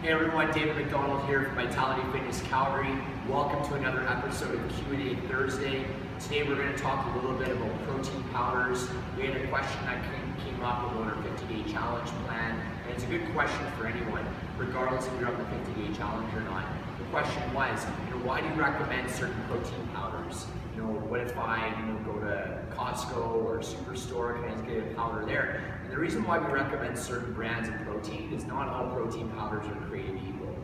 Hey everyone, David McDonald here from Vitality Fitness Calgary. Welcome to another episode of Q&A Thursday. Today we're going to talk a little bit about protein powders. We had a question that came up about our 50-day challenge plan, and it's a good question for anyone, regardless if you're on the 50-day challenge or not. The question was, why do you recommend certain protein powders? What if I go to Costco or Superstore, can I just get a powder there? And the reason why we recommend certain brands of protein is not all protein powders are created equal.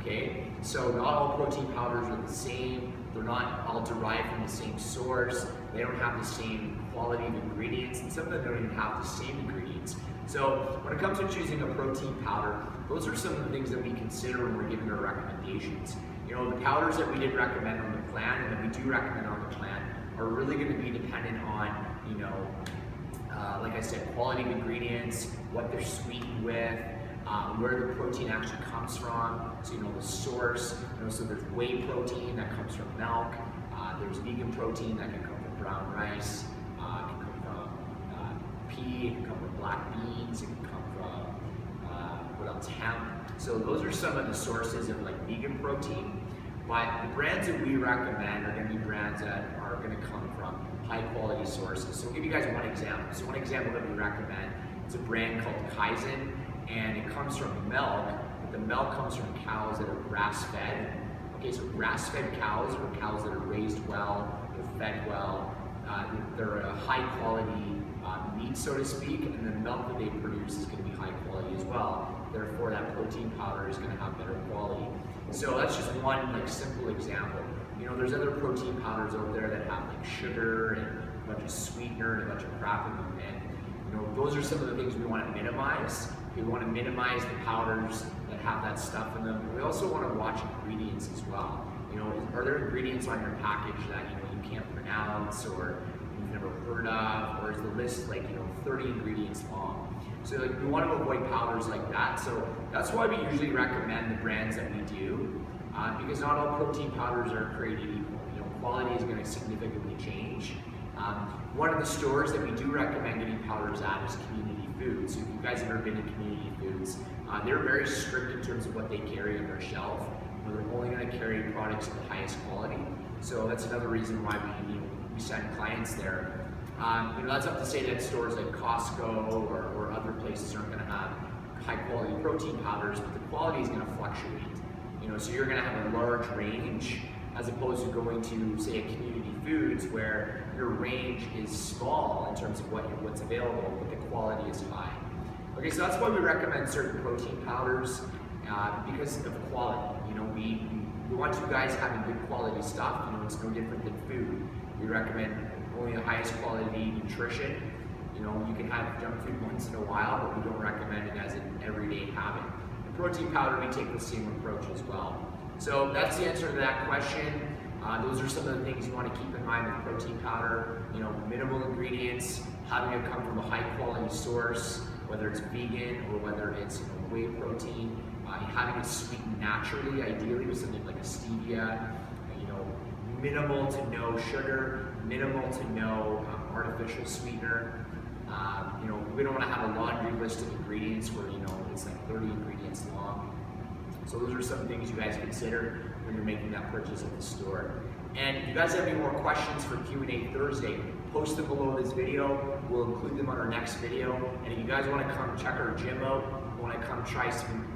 Okay, so not all protein powders are the same. They're not all derived from the same source. They don't have the same quality of ingredients, and some of them don't even have the same ingredients. So when it comes to choosing a protein powder, those are some of the things that we consider when we're giving our recommendations. The powders that we did recommend on the plan and that we do recommend on the plan are really going to be dependent on, like I said, quality of ingredients, what they're sweetened with, where the protein actually comes from. So the source. So there's whey protein that comes from milk. There's vegan protein that can come from brown rice. It can come from pea. It can come from black beans. It can come from hemp. So those are some of the sources of vegan protein. But the brands that we recommend are going to be brands that are going to come from high quality sources. So I'll give you guys one example. So one example that we recommend is a brand called Kaizen, and it comes from milk, but the milk comes from cows that are grass fed. Okay, so grass fed cows are cows that are raised well, they're fed well, they're a high quality meat, so to speak, and the milk that they produce is going to be high quality as well. Therefore, that protein powder is going to have better quality. So that's just one simple example. There's other protein powders out there that have sugar and a bunch of sweetener and a bunch of crap in them, and those are some of the things we want to minimize. We want to minimize the powders that have that stuff in them. We also want to watch ingredients as well. Are there ingredients on your package that you can't pronounce or you've never heard of, or is the list 30 ingredients long? So we want to avoid powders like that. So that's why we usually recommend the brands that we do, because not all protein powders are created equal. Quality is going to significantly change. One of the stores that we do recommend getting powders at is Community Foods. So if you guys have ever been to Community Foods, they're very strict in terms of what they carry on their shelf. They're only going to carry products of the highest quality. So that's another reason why we send clients there. That's up to say that stores like Costco or other places aren't going to have high quality protein powders, but the quality is going to fluctuate. So you're going to have a large range as opposed to going to, say, a Community Foods where your range is small in terms of what's available, but the quality is high. Okay, so that's why we recommend certain protein powders, because of the quality. We want you guys having good quality stuff. It's no different than food. We recommend only the highest quality nutrition. You can have junk food once in a while, but we don't recommend it as an everyday habit. The protein powder, we take the same approach as well. So that's the answer to that question. Those are some of the things you want to keep in mind with protein powder. Minimal ingredients, having it come from a high quality source, whether it's vegan or whether it's whey protein, having it sweetened naturally, ideally with something like a stevia, minimal to no sugar, minimal to no artificial sweetener. We don't want to have a laundry list of ingredients where it's 30 ingredients long. So those are some things you guys consider when you're making that purchase at the store. And if you guys have any more questions for Q&A Thursday, post them below this video. We'll include them on our next video. And if you guys want to come check our gym out, want to come try some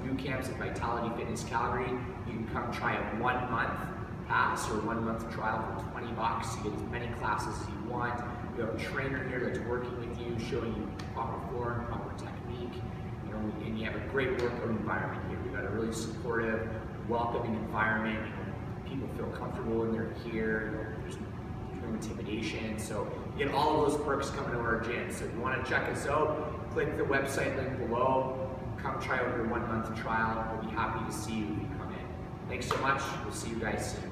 boot camps at Vitality Fitness Calgary, you can come try a 1 month pass or 1 month trial for $20. You get as many classes as you want. We have a trainer here that's working with you, showing you proper form, proper technique, and you have a great workout environment here. We've got a really supportive, welcoming environment. People feel comfortable when they're here. There's no intimidation. So you get all of those perks coming to our gym. So if you want to check us out, click the website link below. Come try out your 1 month trial. We'll be happy to see you when you come in. Thanks so much. We'll see you guys soon.